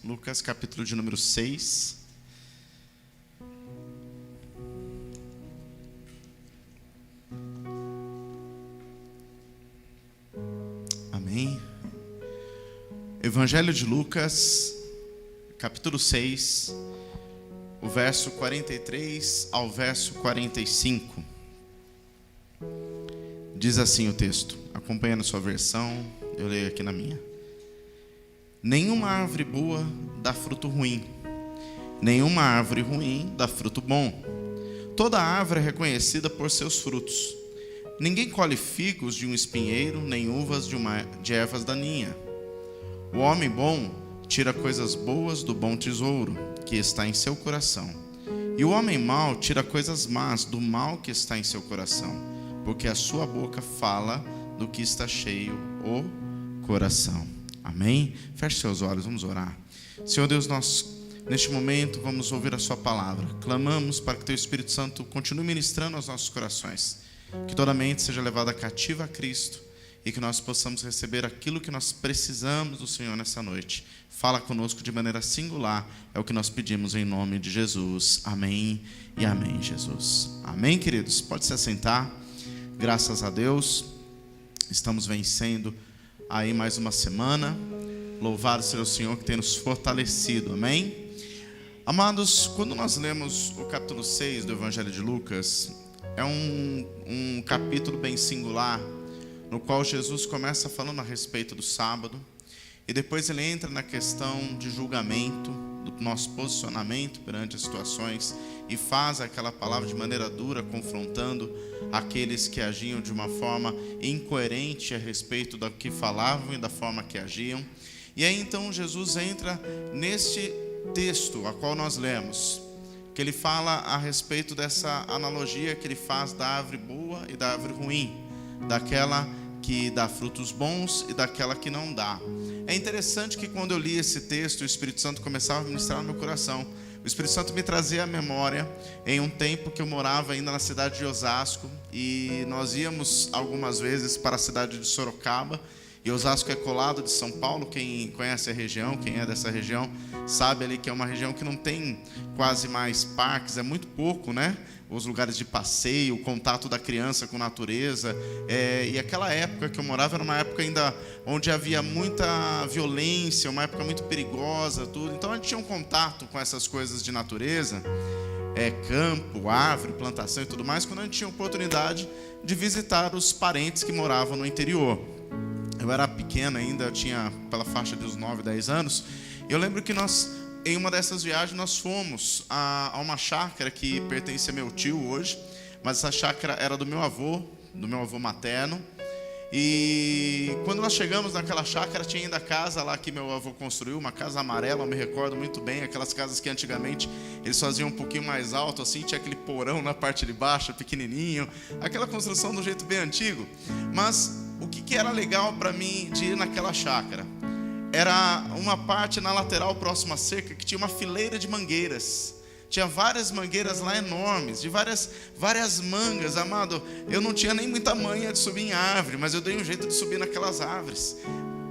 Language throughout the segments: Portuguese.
Lucas, capítulo de número 6. Amém. Evangelho de Lucas, capítulo 6, o verso 43 ao verso 45. Diz assim o texto, acompanha na sua versão, eu leio aqui na minha. Nenhuma árvore boa dá fruto ruim, nenhuma árvore ruim dá fruto bom. Toda árvore é reconhecida por seus frutos. Ninguém colhe figos de um espinheiro, nem uvas de ervas daninha. O homem bom tira coisas boas do bom tesouro, que está em seu coração. E o homem mau tira coisas más do mal que está em seu coração, porque a sua boca fala do que está cheio o coração. Amém? Feche seus olhos, vamos orar. Senhor Deus, nós neste momento vamos ouvir a sua palavra. Clamamos para que teu Espírito Santo continue ministrando aos nossos corações. Que toda mente seja levada cativa a Cristo e que nós possamos receber aquilo que nós precisamos do Senhor nessa noite. Fala conosco de maneira singular, é o que nós pedimos em nome de Jesus. Amém e amém, Jesus. Amém, queridos? Pode se assentar. Graças a Deus, estamos vencendo aí mais uma semana. Louvado seja o Senhor que tem nos fortalecido, amém? Amados, quando nós lemos o capítulo 6 do Evangelho de Lucas, é um capítulo bem singular, no qual Jesus começa falando a respeito do sábado, e depois ele entra na questão de julgamento, do nosso posicionamento perante as situações, e faz aquela palavra de maneira dura, confrontando aqueles que agiam de uma forma incoerente a respeito do que falavam e da forma que agiam. E aí então Jesus entra neste texto a qual nós lemos, que ele fala a respeito dessa analogia que ele faz da árvore boa e da árvore ruim, daquela que dá frutos bons e daquela que não dá. É interessante que quando eu li esse texto, o Espírito Santo começava a ministrar no meu coração. O Espírito Santo me trazia à memória em um tempo que eu morava ainda na cidade de Osasco, e nós íamos algumas vezes para a cidade de Sorocaba, e Osasco é colado de São Paulo. Quem conhece a região, quem é dessa região, sabe ali que é uma região que não tem quase mais parques, é muito pouco, né? Os lugares de passeio, o contato da criança com a natureza. E aquela época que eu morava era uma época ainda onde havia muita violência, uma época muito perigosa, tudo. Então a gente tinha um contato com essas coisas de natureza, campo, árvore, plantação e tudo mais, quando a gente tinha oportunidade de visitar os parentes que moravam no interior. Eu era pequeno ainda, eu tinha pela faixa de uns 9, 10 anos. E eu lembro que nós, em uma dessas viagens, nós fomos a uma chácara que pertence a meu tio hoje, mas essa chácara era do meu avô materno. E quando nós chegamos naquela chácara, tinha ainda a casa lá que meu avô construiu, uma casa amarela, eu me recordo muito bem, aquelas casas que antigamente eles faziam um pouquinho mais alto, assim, tinha aquele porão na parte de baixo, pequenininho, aquela construção do jeito bem antigo. Mas o que era legal para mim de ir naquela chácara? Era uma parte na lateral próxima à cerca que tinha uma fileira de mangueiras. Tinha várias mangueiras lá enormes, de várias mangas, amado. Eu não tinha nem muita manha de subir em árvore, mas eu dei um jeito de subir naquelas árvores.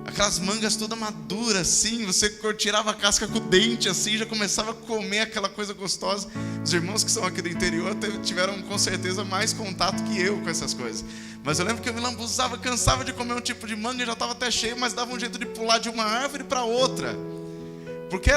Aquelas mangas todas maduras assim, você tirava a casca com o dente assim, já começava a comer aquela coisa gostosa. Os irmãos que são aqui do interior tiveram com certeza mais contato que eu com essas coisas. Mas eu lembro que eu me lambuzava, cansava de comer um tipo de manga, já estava até cheio, mas dava um jeito de pular de uma árvore para outra. Porque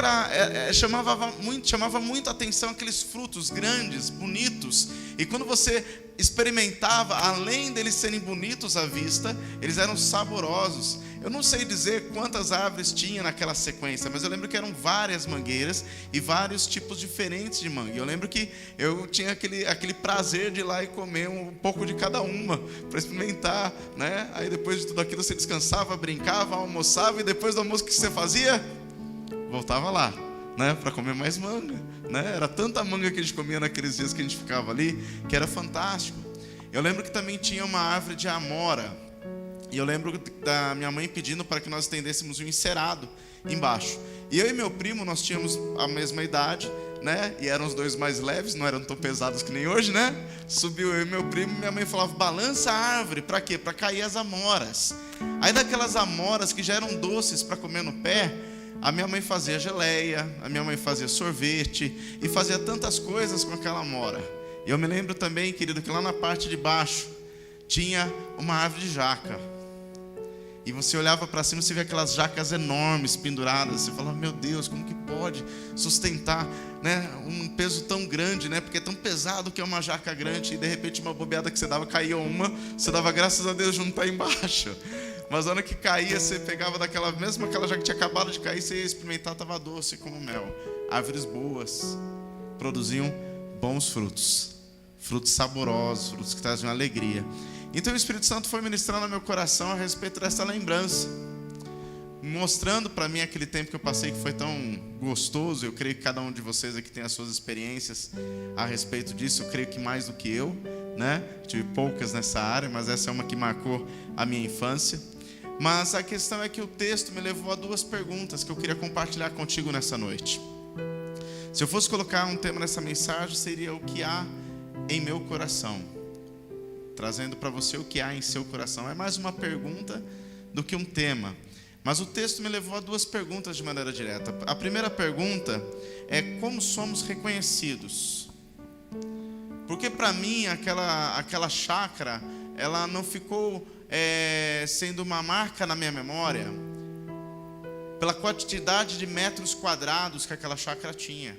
chamava muito a atenção aqueles frutos grandes, bonitos. E quando você experimentava, além deles serem bonitos à vista, eles eram saborosos. Eu não sei dizer quantas árvores tinha naquela sequência, mas eu lembro que eram várias mangueiras e vários tipos diferentes de manga. Eu lembro que eu tinha aquele prazer de ir lá e comer um pouco de cada uma, para experimentar, né? Aí depois de tudo aquilo você descansava, brincava, almoçava, e depois do almoço o que você fazia? Voltava lá, né, para comer mais manga, né? Era tanta manga que a gente comia naqueles dias que a gente ficava ali, que era fantástico. Eu lembro que também tinha uma árvore de amora, e eu lembro da minha mãe pedindo para que nós estendêssemos um encerado embaixo. E eu e meu primo, nós tínhamos a mesma idade, né? E eram os dois mais leves, não eram tão pesados que nem hoje, né? Subiu eu e meu primo, minha mãe falava: balança a árvore, para quê? Para cair as amoras. Aí daquelas amoras que já eram doces para comer no pé, A minha mãe fazia geleia, a minha mãe fazia sorvete e fazia tantas coisas com aquela amora. E eu me lembro também, querido, que lá na parte de baixo tinha uma árvore de jaca. E você olhava para cima e você via aquelas jacas enormes penduradas. Você falava, meu Deus, como que pode sustentar, né, um peso tão grande, né? Porque é tão pesado que é uma jaca grande. E de repente uma bobeada que você dava, caía uma. Você dava graças a Deus de não estar embaixo. Mas na hora que caía, você pegava daquela, mesmo aquela jaca que tinha acabado de cair, você ia experimentar, estava doce como mel. Árvores boas produziam bons frutos. Frutos saborosos, frutos que traziam alegria. Então o Espírito Santo foi ministrando no meu coração a respeito dessa lembrança, mostrando para mim aquele tempo que eu passei que foi tão gostoso. Eu creio que cada um de vocês aqui tem as suas experiências a respeito disso. Eu creio que mais do que eu, né? Tive poucas nessa área, mas essa é uma que marcou a minha infância. Mas a questão é que o texto me levou a duas perguntas que eu queria compartilhar contigo nessa noite. Se eu fosse colocar um tema nessa mensagem, seria o que há em meu coração. Trazendo para você o que há em seu coração. É mais uma pergunta do que um tema. Mas o texto me levou a duas perguntas de maneira direta. A primeira pergunta é como somos reconhecidos. Porque para mim aquela chácara, ela não ficou sendo uma marca na minha memória pela quantidade de metros quadrados que aquela chácara tinha.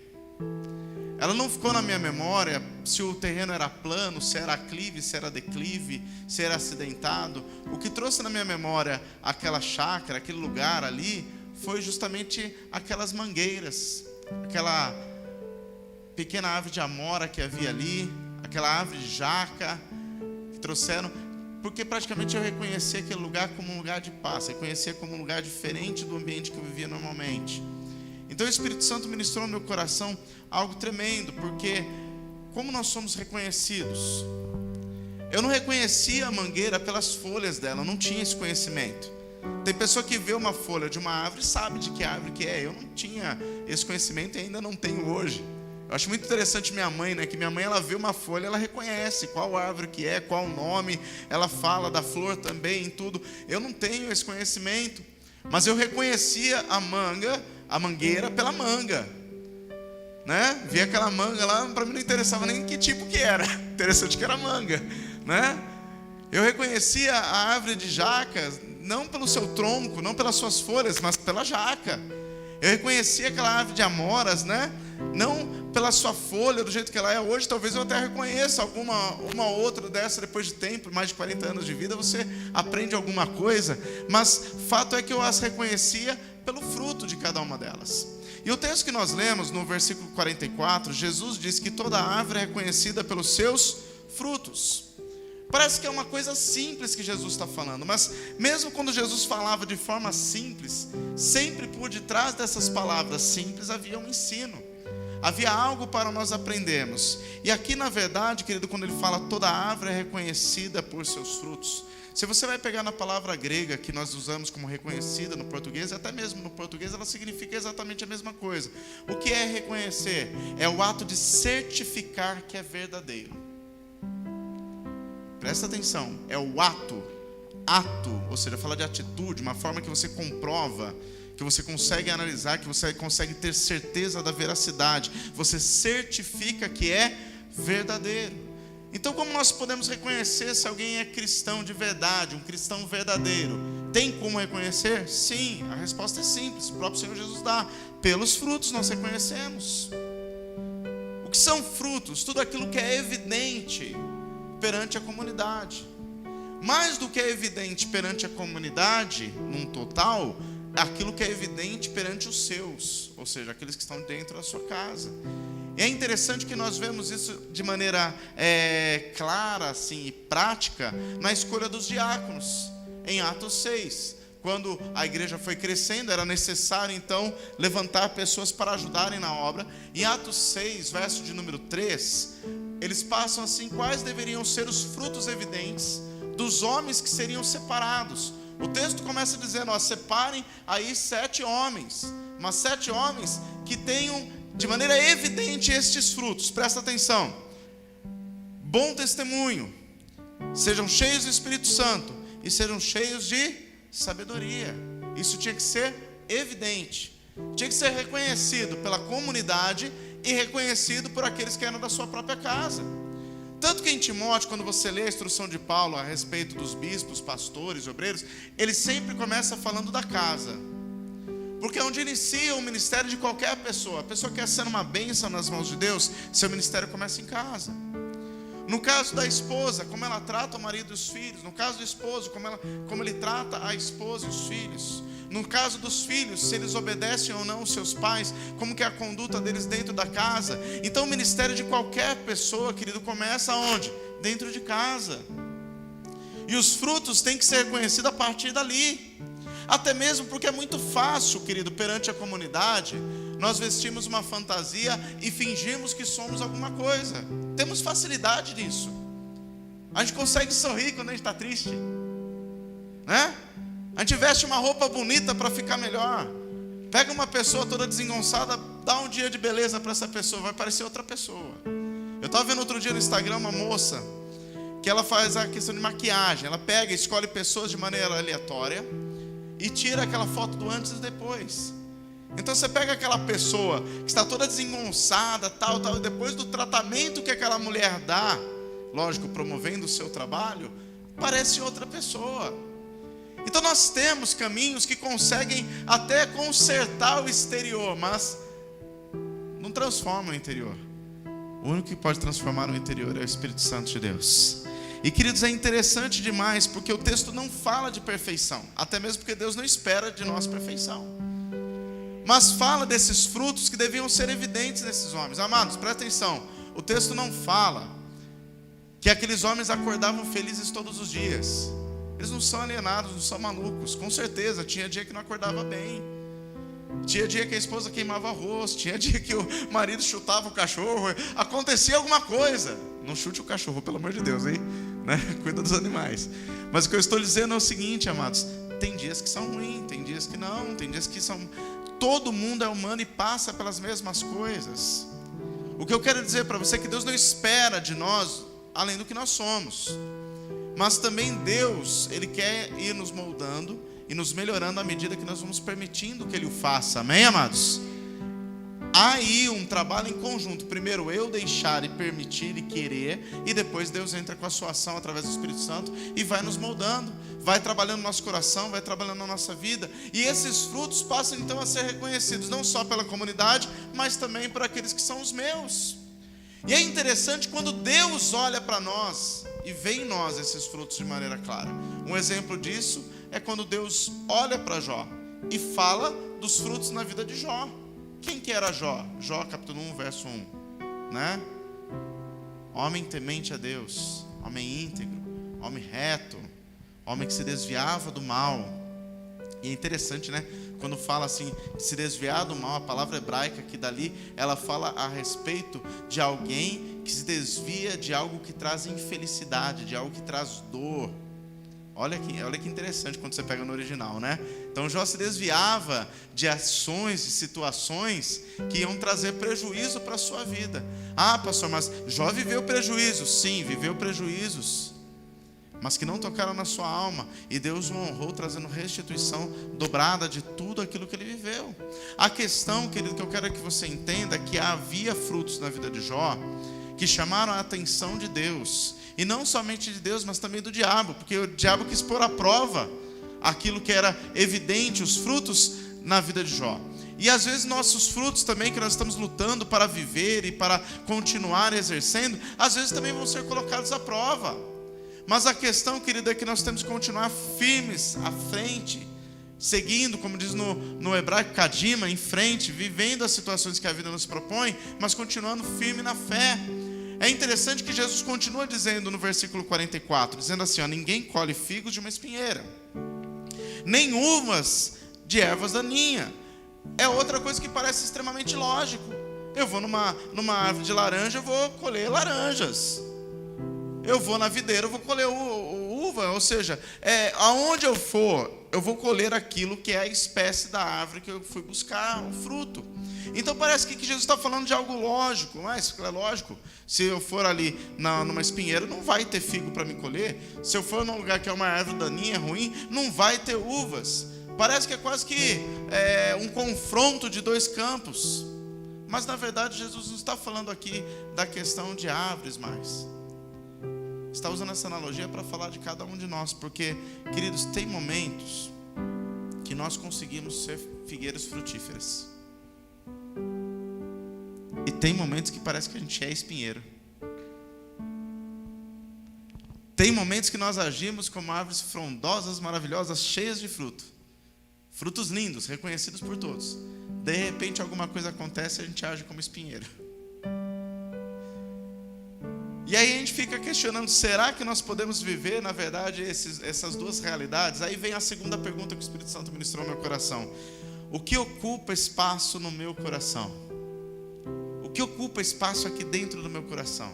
Ela não ficou na minha memória se o terreno era plano, se era aclive, se era declive, se era acidentado. O que trouxe na minha memória aquela chácara, aquele lugar ali, foi justamente aquelas mangueiras, aquela pequena árvore de amora que havia ali, aquela árvore de jaca que trouxeram, porque praticamente eu reconhecia aquele lugar como um lugar de paz, reconhecia como um lugar diferente do ambiente que eu vivia normalmente. Então o Espírito Santo ministrou no meu coração algo tremendo, porque como nós somos reconhecidos? Eu não reconhecia a mangueira pelas folhas dela, eu não tinha esse conhecimento. Tem pessoa que vê uma folha de uma árvore e sabe de que árvore que é. Eu não tinha esse conhecimento e ainda não tenho hoje. Eu acho muito interessante minha mãe, né? Que minha mãe, ela vê uma folha, ela reconhece qual árvore que é, qual o nome, ela fala da flor também, em tudo. Eu não tenho esse conhecimento, mas eu reconhecia a mangueira pela manga, né? Via aquela manga lá, para mim não interessava nem que tipo que era, interessante que era manga, né? Eu reconhecia a árvore de jaca não pelo seu tronco, não pelas suas folhas, mas pela jaca. Eu reconhecia aquela árvore de amoras, né? Não pela sua folha, do jeito que ela é hoje. Talvez eu até reconheça uma outra dessa depois de tempo, mais de 40 anos de vida, você aprende alguma coisa, mas fato é que eu as reconhecia pelo fruto de cada uma delas. E o texto que nós lemos no versículo 44, Jesus diz que toda árvore é reconhecida pelos seus frutos. Parece que é uma coisa simples que Jesus está falando, mas mesmo quando Jesus falava de forma simples, sempre por detrás dessas palavras simples havia um ensino, havia algo para nós aprendermos. E aqui na verdade, querido, quando ele fala toda árvore é reconhecida por seus frutos, se você vai pegar na palavra grega que nós usamos como reconhecida no português, até mesmo no português ela significa exatamente a mesma coisa. O que é reconhecer? É o ato de certificar que é verdadeiro. Presta atenção, é o ato, ou seja, fala de atitude, uma forma que você comprova, que você consegue analisar, que você consegue ter certeza da veracidade, você certifica que é verdadeiro. Então como nós podemos reconhecer se alguém é cristão de verdade, um cristão verdadeiro? Tem como reconhecer? Sim, a resposta é simples, o próprio Senhor Jesus dá, pelos frutos nós reconhecemos. O que são frutos? Tudo aquilo que é evidente perante a comunidade. Mais do que é evidente perante a comunidade, num total, aquilo que é evidente perante os seus, ou seja, aqueles que estão dentro da sua casa. E é interessante que nós vemos isso de maneira clara assim, e prática na escolha dos diáconos, em Atos 6. Quando a igreja foi crescendo, era necessário então levantar pessoas para ajudarem na obra. Em Atos 6, verso de número 3, eles passam assim, quais deveriam ser os frutos evidentes dos homens que seriam separados. O texto começa dizendo, separem aí 7 homens, mas 7 homens que tenham de maneira evidente estes frutos. Presta atenção: bom testemunho, sejam cheios do Espírito Santo e sejam cheios de sabedoria. Isso tinha que ser evidente. Tinha que ser reconhecido pela comunidade e reconhecido por aqueles que eram da sua própria casa. Tanto que em Timóteo, quando você lê a instrução de Paulo a respeito dos bispos, pastores, obreiros, ele sempre começa falando da casa. Porque é onde inicia o ministério de qualquer pessoa. A pessoa quer ser uma bênção nas mãos de Deus, seu ministério começa em casa. No caso da esposa, como ela trata o marido e os filhos. No caso do esposo, como ele trata a esposa e os filhos. No caso dos filhos, se eles obedecem ou não aos seus pais, como que é a conduta deles dentro da casa. Então o ministério de qualquer pessoa, querido, começa onde? Dentro de casa. E os frutos têm que ser reconhecidos a partir dali. Até mesmo porque é muito fácil, querido, perante a comunidade, nós vestimos uma fantasia e fingimos que somos alguma coisa. Temos facilidade nisso. A gente consegue sorrir quando a gente está triste, né? A gente veste uma roupa bonita para ficar melhor. Pega uma pessoa toda desengonçada, dá um dia de beleza para essa pessoa, vai parecer outra pessoa. Eu estava vendo outro dia no Instagram uma moça que ela faz a questão de maquiagem. Ela pega e escolhe pessoas de maneira aleatória e tira aquela foto do antes e depois. Então você pega aquela pessoa que está toda desengonçada, tal, e depois do tratamento que aquela mulher dá, lógico, promovendo o seu trabalho, parece outra pessoa. Então nós temos caminhos que conseguem até consertar o exterior, mas não transformam o interior. O único que pode transformar o interior é o Espírito Santo de Deus. E queridos, é interessante demais, porque o texto não fala de perfeição, até mesmo porque Deus não espera de nós perfeição, mas fala desses frutos que deviam ser evidentes nesses homens. Amados, presta atenção, o texto não fala que aqueles homens acordavam felizes todos os dias. Eles não são alienados, não são malucos. Com certeza, tinha dia que não acordava bem, tinha dia que a esposa queimava arroz, tinha dia que o marido chutava o cachorro, acontecia alguma coisa. Não chute o cachorro, pelo amor de Deus, hein? Né? Cuida dos animais. Mas o que eu estou dizendo é o seguinte, amados, tem dias que são ruins, tem dias que não, tem dias que são... Todo mundo é humano e passa pelas mesmas coisas. O que eu quero dizer para você é que Deus não espera de nós além do que nós somos, mas também Deus, Ele quer ir nos moldando e nos melhorando à medida que nós vamos permitindo que Ele o faça. Amém, amados? Há aí um trabalho em conjunto. Primeiro eu deixar e permitir e querer, e depois Deus entra com a sua ação através do Espírito Santo e vai nos moldando, vai trabalhando no nosso coração, vai trabalhando na nossa vida. E esses frutos passam então a ser reconhecidos não só pela comunidade, mas também por aqueles que são os meus. E é interessante quando Deus olha para nós e vê em nós esses frutos de maneira clara. Um exemplo disso é quando Deus olha para Jó e fala dos frutos na vida de Jó. Quem que era Jó? Jó capítulo 1, verso 1, né? Homem temente a Deus, homem íntegro, homem reto, homem que se desviava do mal. E é interessante, né? Quando fala assim, se desviar do mal, a palavra hebraica que dali, ela fala a respeito de alguém que se desvia de algo que traz infelicidade, de algo que traz dor. Olha que interessante quando você pega no original, né? Então Jó se desviava de ações e situações que iam trazer prejuízo para a sua vida. Ah, pastor, mas Jó viveu prejuízos. Sim, viveu prejuízos, mas que não tocaram na sua alma. E Deus o honrou trazendo restituição dobrada de tudo aquilo que ele viveu. A questão, querido, que eu quero que você entenda é que havia frutos na vida de Jó que chamaram a atenção de Deus. E não somente de Deus, mas também do diabo, porque o diabo quis pôr à prova aquilo que era evidente, os frutos na vida de Jó. E às vezes nossos frutos também, que nós estamos lutando para viver e para continuar exercendo, às vezes também vão ser colocados à prova. Mas a questão, querido, é que nós temos que continuar firmes à frente, seguindo, como diz no hebraico, kadima, em frente, vivendo as situações que a vida nos propõe, mas continuando firme na fé. É interessante que Jesus continua dizendo no versículo 44, dizendo assim, ó, ninguém colhe figos de uma espinheira, nem uvas de ervas daninhas. É outra coisa que parece extremamente lógico. Eu vou numa árvore de laranja, eu vou colher laranjas. Eu vou na videira, eu vou colher uva. Ou seja, aonde eu for, eu vou colher aquilo que é a espécie da árvore que eu fui buscar, o fruto. Então parece que Jesus está falando de algo lógico. Mas é lógico, se eu for ali numa espinheira, não vai ter figo para me colher. Se eu for num lugar que é uma árvore daninha, ruim, não vai ter uvas. Parece que é quase que um confronto de dois campos. Mas na verdade Jesus não está falando aqui da questão de árvores mais. Está usando essa analogia para falar de cada um de nós. Porque, queridos, tem momentos que nós conseguimos ser figueiras frutíferas. E tem momentos que parece que a gente é espinheiro. Tem momentos que nós agimos como árvores frondosas, maravilhosas, cheias de fruto. Frutos lindos, reconhecidos por todos. De repente alguma coisa acontece e a gente age como espinheiro. E aí a gente fica questionando, será que nós podemos viver, na verdade, essas duas realidades? Aí vem a segunda pergunta que o Espírito Santo ministrou no meu coração. O que ocupa espaço no meu coração? O que ocupa espaço aqui dentro do meu coração?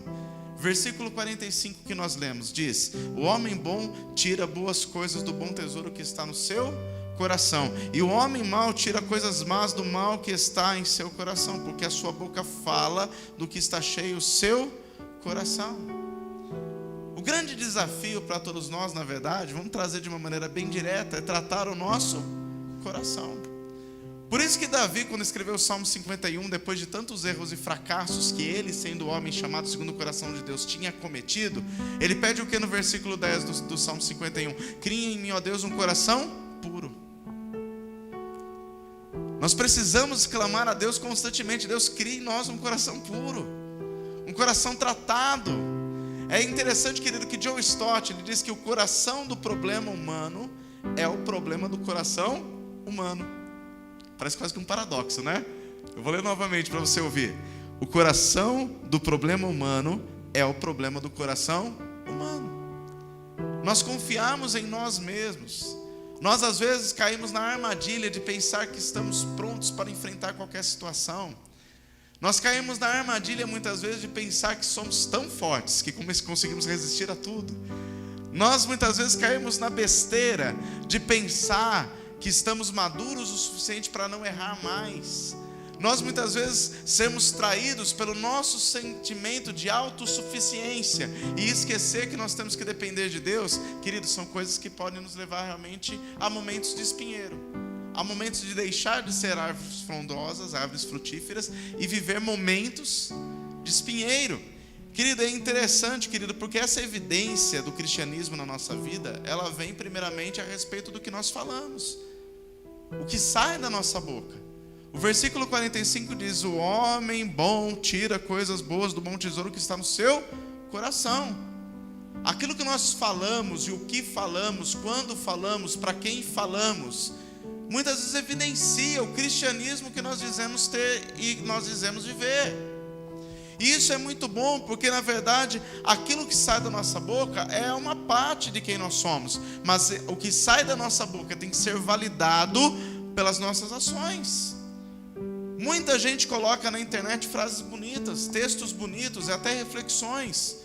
Versículo 45 que nós lemos, diz: o homem bom tira boas coisas do bom tesouro que está no seu coração, e o homem mau tira coisas más do mal que está em seu coração, porque a sua boca fala do que está cheio o seu coração. O grande desafio para todos nós, na verdade, vamos trazer de uma maneira bem direta, é tratar o nosso coração. Por isso que Davi, quando escreveu o Salmo 51, depois de tantos erros e fracassos que ele, sendo homem chamado segundo o coração de Deus, tinha cometido, ele pede o que no versículo 10 do Salmo 51? Cria em mim, ó Deus, um coração puro. Nós precisamos clamar a Deus constantemente: Deus, crie em nós um coração puro, um coração tratado. É interessante, querido, que John Stott, ele diz que o coração do problema humano é o problema do coração humano. Parece quase que um paradoxo, né? Eu vou ler novamente para você ouvir. O coração do problema humano é o problema do coração humano. Nós confiamos em nós mesmos. Nós às vezes caímos na armadilha de pensar que estamos prontos para enfrentar qualquer situação. Nós caímos na armadilha muitas vezes de pensar que somos tão fortes que conseguimos resistir a tudo. Nós muitas vezes caímos na besteira de pensar que estamos maduros o suficiente para não errar mais. Nós muitas vezes somos traídos pelo nosso sentimento de autossuficiência e esquecer que nós temos que depender de Deus. Queridos, são coisas que podem nos levar realmente a momentos de espinheiro, a momentos de deixar de ser árvores frondosas, árvores frutíferas, e viver momentos de espinheiro. Querido, é interessante, querido, porque essa evidência do cristianismo na nossa vida, ela vem primeiramente a respeito do que nós falamos, o que sai da nossa boca. O versículo 45 diz: o homem bom tira coisas boas do bom tesouro que está no seu coração. Aquilo que nós falamos e o que falamos, quando falamos, para quem falamos, muitas vezes evidencia o cristianismo que nós dizemos ter e nós dizemos viver. E isso é muito bom, porque na verdade aquilo que sai da nossa boca é uma parte de quem nós somos, mas o que sai da nossa boca tem que ser validado pelas nossas ações. Muita gente coloca na internet frases bonitas, textos bonitos e até reflexões.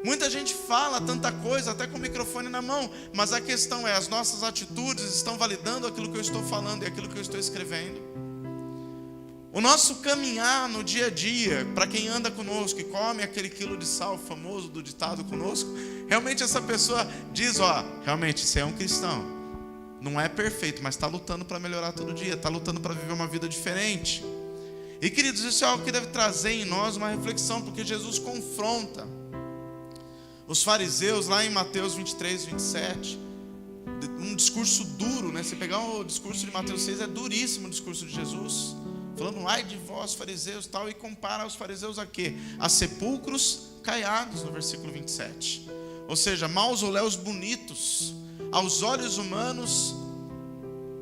Muita gente fala tanta coisa, até com o microfone na mão, mas a questão é: as nossas atitudes estão validando aquilo que eu estou falando e aquilo que eu estou escrevendo? O nosso caminhar no dia a dia, para quem anda conosco e come aquele quilo de sal famoso do ditado conosco, realmente essa pessoa diz: realmente você é um cristão. Não é perfeito, mas está lutando para melhorar todo dia, está lutando para viver uma vida diferente. E queridos, isso é algo que deve trazer em nós uma reflexão, porque Jesus confronta os fariseus lá em Mateus 23, 27, um discurso duro, né? Se pegar o discurso de Mateus 6, é duríssimo o discurso de Jesus, falando: ai de vós fariseus, tal, e compara os fariseus a quê? A sepulcros caiados, no versículo 27. Ou seja, mausoléus bonitos, aos olhos humanos,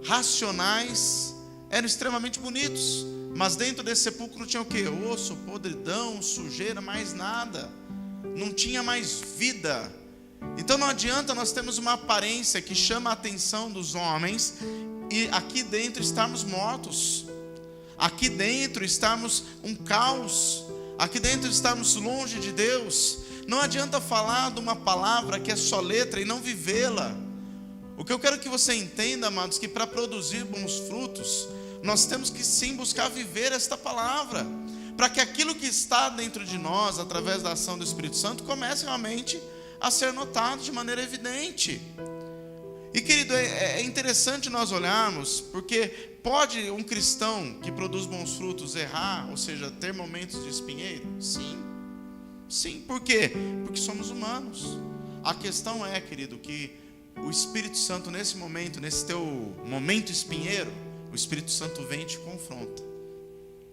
racionais, eram extremamente bonitos, mas dentro desse sepulcro tinha o quê? Osso, podridão, sujeira, mais nada. Não tinha mais vida. Então não adianta nós termos uma aparência que chama a atenção dos homens e aqui dentro estarmos mortos. Aqui dentro estarmos um caos. Aqui dentro estarmos longe de Deus. Não adianta falar de uma palavra que é só letra e não vivê-la. O que eu quero que você entenda, amados, que para produzir bons frutos, nós temos que sim buscar viver esta palavra, para que aquilo que está dentro de nós, através da ação do Espírito Santo, comece realmente a ser notado de maneira evidente. E querido, é interessante nós olharmos, porque pode um cristão que produz bons frutos errar, ou seja, ter momentos de espinheiro? Sim. Sim, por quê? Porque somos humanos. A questão é, querido, que o Espírito Santo nesse momento, nesse teu momento espinheiro, o Espírito Santo vem e te confronta,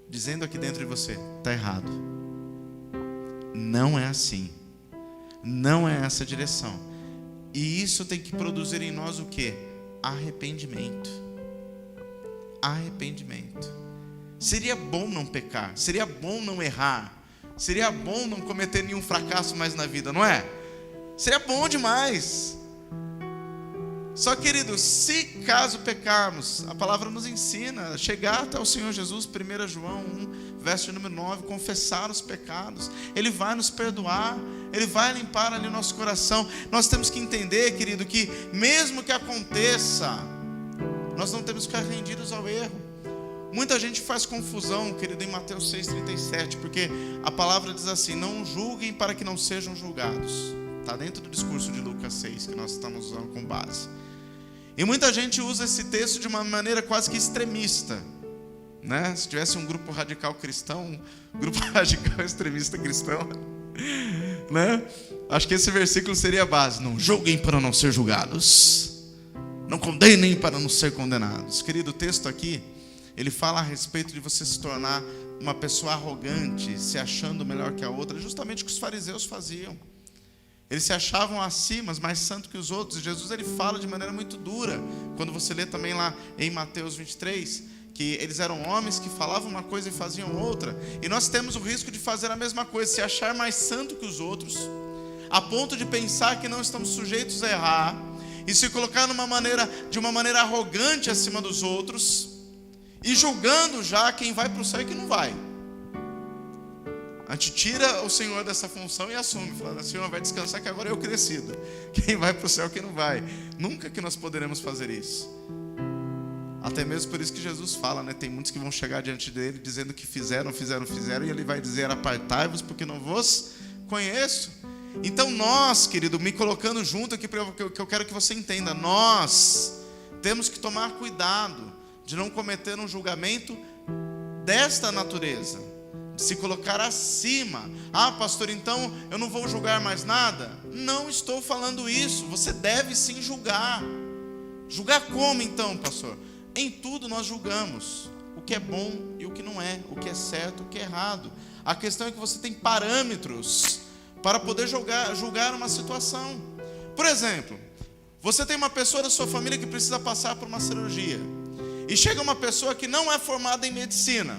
dizendo aqui dentro de você: está errado. Não é assim. Não é essa a direção. E isso tem que produzir em nós o quê? Arrependimento. Arrependimento. Seria bom não pecar, seria bom não errar, seria bom não cometer nenhum fracasso mais na vida, não é? Seria bom demais. Só, querido, se caso pecarmos, a palavra nos ensina a chegar até o Senhor Jesus, 1 João 1, verso número 9, confessar os pecados. Ele vai nos perdoar, Ele vai limpar ali o nosso coração. Nós temos que entender, querido, que mesmo que aconteça, nós não temos que ficar rendidos ao erro. Muita gente faz confusão, querido, em Mateus 6,37, porque a palavra diz assim: não julguem para que não sejam julgados. Está dentro do discurso de Lucas 6, que nós estamos usando com base. E muita gente usa esse texto de uma maneira quase que extremista, né? Se tivesse um grupo radical cristão, um grupo radical extremista cristão, né? Acho que esse versículo seria a base: não julguem para não ser julgados, não condenem para não ser condenados. Querido, o texto aqui, ele fala a respeito de você se tornar uma pessoa arrogante, se achando melhor que a outra, justamente o que os fariseus faziam. Eles se achavam acima, mais santos que os outros. E Jesus, ele fala de maneira muito dura, quando você lê também lá em Mateus 23, que eles eram homens que falavam uma coisa e faziam outra. E nós temos o risco de fazer a mesma coisa, se achar mais santo que os outros, a ponto de pensar que não estamos sujeitos a errar, e se colocar de uma maneira arrogante acima dos outros, e julgando já quem vai para o céu e quem não vai. A gente tira o Senhor dessa função e assume, falando: Senhor, vai descansar que agora eu crescido. Quem vai para o céu, quem não vai. Nunca que nós poderemos fazer isso. Até mesmo por isso que Jesus fala, né? Tem muitos que vão chegar diante dele dizendo que fizeram, e ele vai dizer: apartai-vos, porque não vos conheço. Então nós, querido, me colocando junto aqui, porque eu quero que você entenda, nós temos que tomar cuidado de não cometer um julgamento desta natureza, se colocar acima. Ah, pastor, então eu não vou julgar mais nada? Não estou falando isso. Você deve sim julgar. Julgar como então, pastor? Em tudo nós julgamos o que é bom e o que não é, o que é certo, o que é errado. A questão é que você tem parâmetros para poder julgar uma situação. Por exemplo, você tem uma pessoa da sua família que precisa passar por uma cirurgia, e chega uma pessoa que não é formada em medicina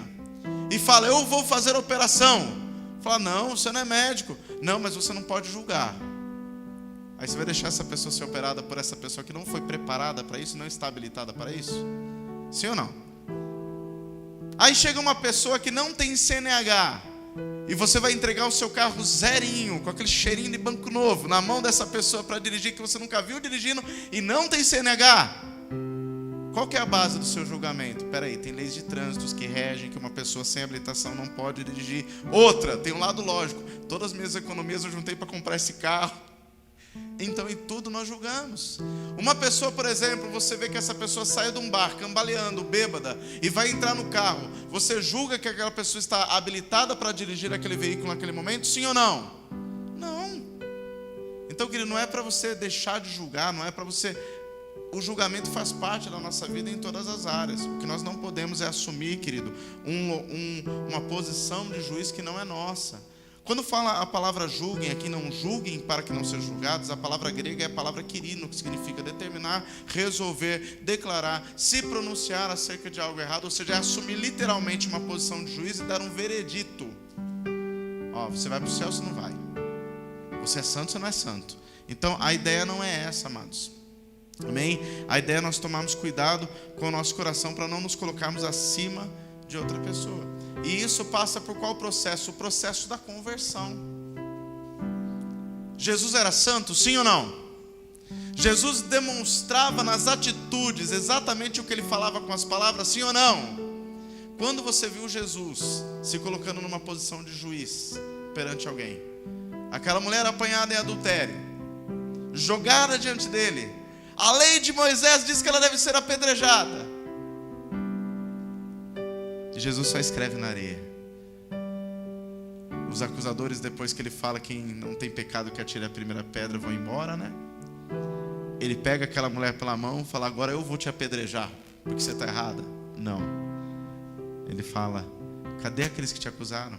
e fala: eu vou fazer a operação. Fala: não, você não é médico. Não, mas você não pode julgar. Aí você vai deixar essa pessoa ser operada por essa pessoa que não foi preparada para isso, não está habilitada para isso? Sim ou não? Aí chega uma pessoa que não tem CNH, e você vai entregar o seu carro zerinho, com aquele cheirinho de banco novo, na mão dessa pessoa para dirigir, que você nunca viu dirigindo e não tem CNH. Qual que é a base do seu julgamento? Peraí, tem leis de trânsito que regem que uma pessoa sem habilitação não pode dirigir. Outra, tem um lado lógico: todas as minhas economias eu juntei para comprar esse carro. Então em tudo nós julgamos. Uma pessoa, por exemplo, você vê que essa pessoa saiu de um bar cambaleando, bêbada, e vai entrar no carro. Você julga que aquela pessoa está habilitada para dirigir aquele veículo naquele momento? Sim ou não? Não. Então, querido, não é para você deixar de julgar, não é para você... O julgamento faz parte da nossa vida em todas as áreas. O que nós não podemos é assumir, querido, uma posição de juiz que não é nossa. Quando fala a palavra julguem aqui, não julguem para que não sejam julgados, a palavra grega é a palavra quirino, que significa determinar, resolver, declarar, se pronunciar acerca de algo errado, ou seja, é assumir literalmente uma posição de juiz e dar um veredito. Ó, você vai para o céu ou você não vai? Você é santo ou você não é santo? Então a ideia não é essa, amados. Amém? A ideia é nós tomarmos cuidado com o nosso coração para não nos colocarmos acima de outra pessoa. E isso passa por qual processo? O processo da conversão. Jesus era santo, sim ou não? Jesus demonstrava nas atitudes exatamente o que ele falava com as palavras, sim ou não? Quando você viu Jesus se colocando numa posição de juiz perante alguém, aquela mulher apanhada em adultério, jogada diante dele, A lei de Moisés diz que ela deve ser apedrejada. E Jesus só escreve na areia. Os acusadores, depois que ele fala que não tem pecado que atire a primeira pedra, vão embora, né? Ele pega aquela mulher pela mão e fala: agora eu vou te apedrejar, porque você está errada. Não. Ele fala: cadê aqueles que te acusaram?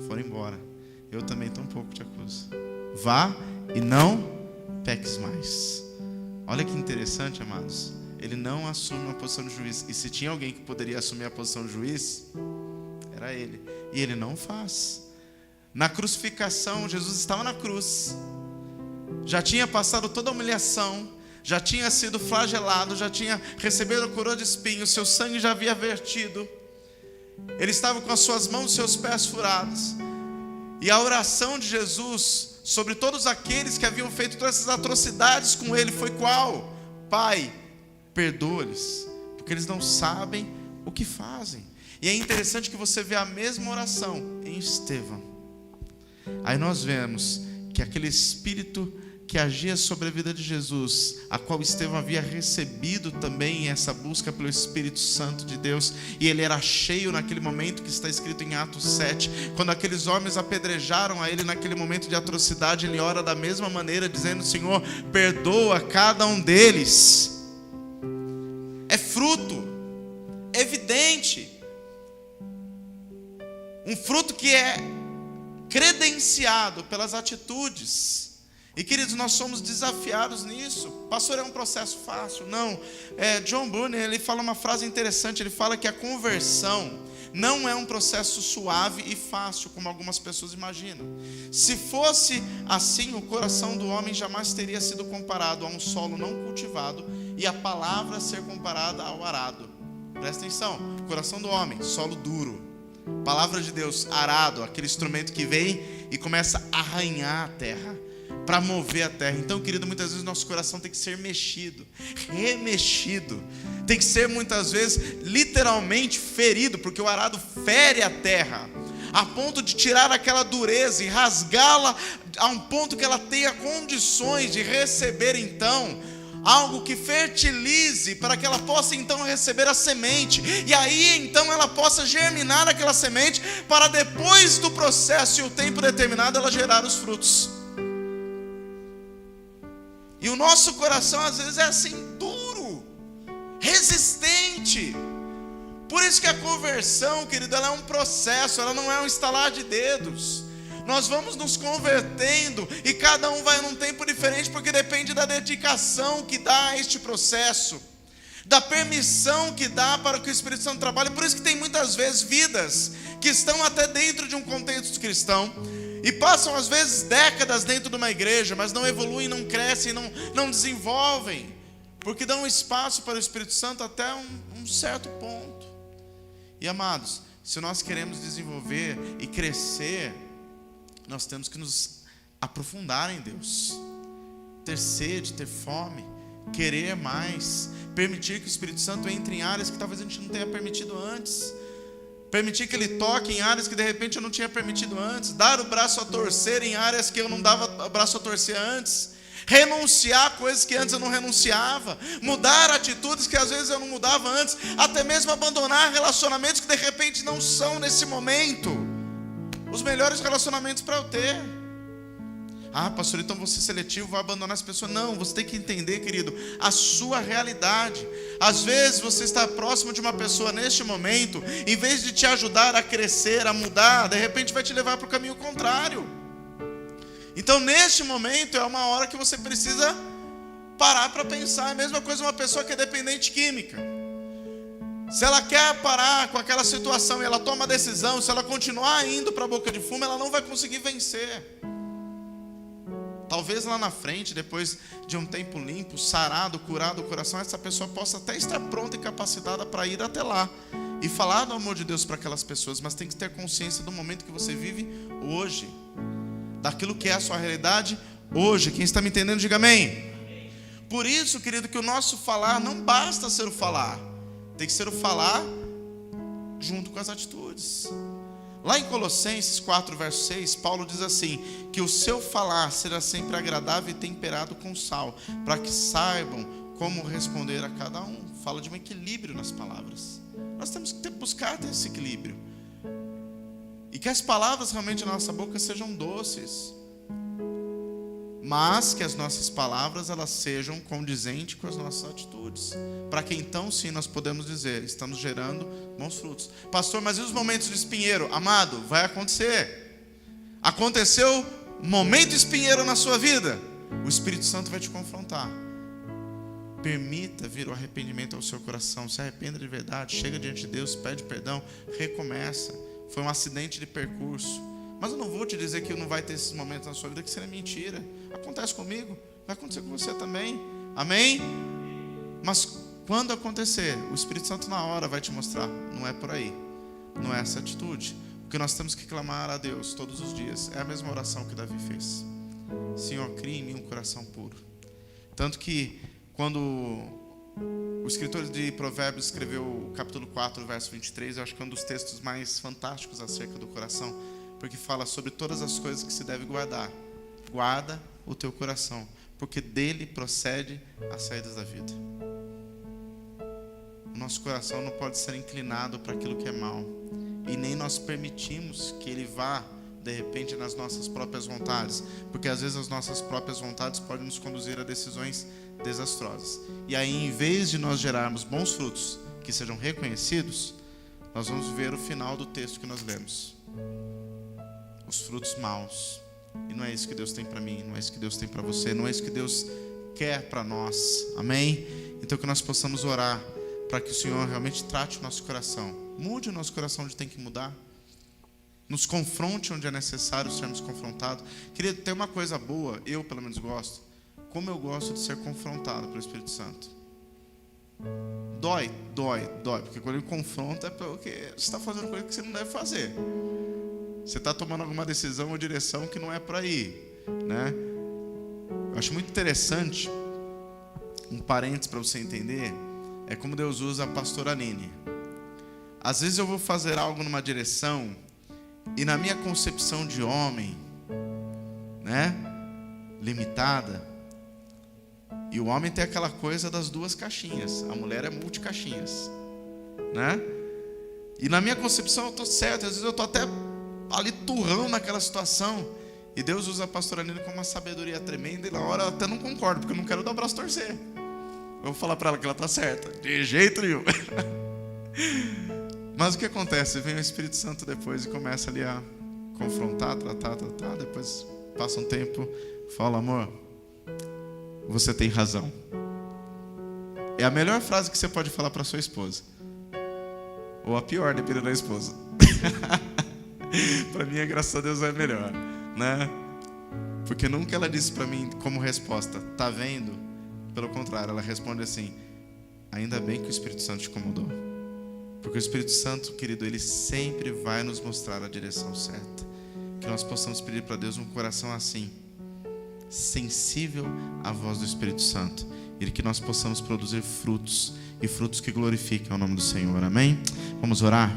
Foram embora. Eu também tampouco te acuso. Vá e não peques mais. Olha que interessante, amados. Ele não assume uma posição de juiz. E se tinha alguém que poderia assumir a posição de juiz, era ele. E ele não faz. Na crucificação, Jesus estava na cruz. Já tinha passado toda a humilhação. Já tinha sido flagelado. Já tinha recebido a coroa de espinhos. Seu sangue já havia vertido. Ele estava com as suas mãos e seus pés furados. E a oração de Jesus sobre todos aqueles que haviam feito todas essas atrocidades com ele foi qual? Pai, perdoa-lhes, porque eles não sabem o que fazem. E é interessante que você vê a mesma oração em Estevão. Aí nós vemos que aquele espírito que agia sobre a vida de Jesus, a qual Estevão havia recebido também essa busca pelo Espírito Santo de Deus, e ele era cheio naquele momento que está escrito em Atos 7, quando aqueles homens apedrejaram a ele naquele momento de atrocidade, ele ora da mesma maneira, dizendo: Senhor, perdoa cada um deles. É fruto evidente, um fruto que é credenciado pelas atitudes. E queridos, nós somos desafiados nisso. Pastor, é um processo fácil? Não. John Bunyan, ele fala uma frase interessante. Ele fala que a conversão não é um processo suave e fácil, como algumas pessoas imaginam. Se fosse assim, o coração do homem jamais teria sido comparado a um solo não cultivado, e a palavra ser comparada ao arado. Presta atenção, o coração do homem, solo duro. Palavra de Deus, arado, aquele instrumento que vem e começa a arranhar a terra, para mover a terra. Então, querido, muitas vezes nosso coração tem que ser mexido, remexido, tem que ser muitas vezes literalmente ferido, porque o arado fere a terra, a ponto de tirar aquela dureza e rasgá-la a um ponto que ela tenha condições de receber então algo que fertilize, para que ela possa então receber a semente, e aí então ela possa germinar aquela semente, para depois do processo e o tempo determinado ela gerar os frutos. E o nosso coração às vezes é assim, duro, resistente. Por isso que a conversão, querido, ela é um processo, ela não é um estalar de dedos. Nós vamos nos convertendo e cada um vai num tempo diferente, porque depende da dedicação que dá a este processo, da permissão que dá para que o Espírito Santo trabalhe. Por isso que tem muitas vezes vidas que estão até dentro de um contexto cristão, e passam às vezes décadas dentro de uma igreja, mas não evoluem, não crescem, não desenvolvem, porque dão espaço para o Espírito Santo até um certo ponto. E amados, se nós queremos desenvolver e crescer, nós temos que nos aprofundar em Deus, ter sede, ter fome, querer mais, permitir que o Espírito Santo entre em áreas que talvez a gente não tenha permitido antes, permitir que Ele toque em áreas que de repente eu não tinha permitido antes, dar o braço a torcer em áreas que eu não dava o braço a torcer antes, renunciar a coisas que antes eu não renunciava, mudar atitudes que às vezes eu não mudava antes, até mesmo abandonar relacionamentos que de repente não são nesse momento os melhores relacionamentos para eu ter. Ah, pastor, então vou ser seletivo, vou abandonar as pessoas. Não, você tem que entender, querido, a sua realidade. Às vezes você está próximo de uma pessoa neste momento, em vez de te ajudar a crescer, a mudar, de repente vai te levar para o caminho contrário. Então neste momento é uma hora que você precisa parar para pensar. É a mesma coisa uma pessoa que é dependente química. Se ela quer parar com aquela situação e ela toma a decisão, se ela continuar indo para a boca de fumo, ela não vai conseguir vencer. Talvez lá na frente, depois de um tempo limpo, sarado, curado o coração, essa pessoa possa até estar pronta e capacitada para ir até lá e falar do amor de Deus para aquelas pessoas, mas tem que ter consciência do momento que você vive hoje, daquilo que é a sua realidade hoje. Quem está me entendendo, diga amém. Por isso, querido, que o nosso falar não basta ser o falar, tem que ser o falar junto com as atitudes. Lá em Colossenses 4, verso 6, Paulo diz assim, que o seu falar será sempre agradável e temperado com sal, para que saibam como responder a cada um. Fala de um equilíbrio nas palavras. Nós temos que buscar ter esse equilíbrio. E que as palavras realmente na nossa boca sejam doces, mas que as nossas palavras elas sejam condizentes com as nossas atitudes, para que então sim nós podemos dizer, estamos gerando bons frutos. Pastor, mas e os momentos de espinheiro? Amado, vai acontecer. Aconteceu momento espinheiro na sua vida, o Espírito Santo vai te confrontar. Permita vir o arrependimento ao seu coração, se arrependa de verdade, chega diante de Deus, pede perdão, recomeça. Foi um acidente de percurso. Mas eu não vou te dizer que não vai ter esses momentos na sua vida, que isso é mentira. Acontece comigo, vai acontecer com você também. Amém? Mas quando acontecer, o Espírito Santo na hora vai te mostrar. Não é por aí, não é essa atitude. O que nós temos que clamar a Deus todos os dias é a mesma oração que Davi fez. Senhor, cria em mim um coração puro. Tanto que quando o escritor de Provérbios escreveu o capítulo 4, verso 23, eu acho que é um dos textos mais fantásticos acerca do coração, porque fala sobre todas as coisas que se deve guardar. Guarda o teu coração, porque dele procede as saídas da vida. O nosso coração não pode ser inclinado para aquilo que é mal, e nem nós permitimos que ele vá, de repente, nas nossas próprias vontades, porque às vezes as nossas próprias vontades podem nos conduzir a decisões desastrosas. E aí, em vez de nós gerarmos bons frutos que sejam reconhecidos, nós vamos ver o final do texto que nós lemos. Os frutos maus. E não é isso que Deus tem para mim, não é isso que Deus tem para você, não é isso que Deus quer para nós. Amém? Então que nós possamos orar para que o Senhor realmente trate o nosso coração. Mude o nosso coração onde tem que mudar. Nos confronte onde é necessário sermos confrontados. Querido, tem uma coisa boa, eu pelo menos gosto. Como eu gosto de ser confrontado pelo Espírito Santo. Dói. Porque quando ele confronta é porque você está fazendo coisa que você não deve fazer. Você está tomando alguma decisão ou direção que não é para ir, né? Eu acho muito interessante, um parênteses para você entender, é como Deus usa a pastora Nini. Às vezes eu vou fazer algo numa direção e na minha concepção de homem, né, limitada, e o homem tem aquela coisa das duas caixinhas, a mulher é multicaixinhas, né? E na minha concepção eu estou certo, às vezes eu estou até ali turrão naquela situação, e Deus usa a pastora Nina com uma sabedoria tremenda, e na hora eu até não concordo, porque eu não quero dar o braço torcer. Eu vou falar para ela que ela está certa, de jeito nenhum. Mas o que acontece? Vem o Espírito Santo depois e começa ali a confrontar, tratar, depois passa um tempo, fala, amor, você tem razão. É a melhor frase que você pode falar para sua esposa, ou a pior, dependendo da esposa. Para mim, graças a Deus, é melhor, né? Porque nunca ela disse para mim como resposta, tá vendo? Pelo contrário, ela responde assim, ainda bem que o Espírito Santo te incomodou. Porque o Espírito Santo, querido, ele sempre vai nos mostrar a direção certa. Que nós possamos pedir para Deus um coração assim, sensível à voz do Espírito Santo, e que nós possamos produzir frutos, e frutos que glorifiquem o nome do Senhor. Amém? Vamos orar?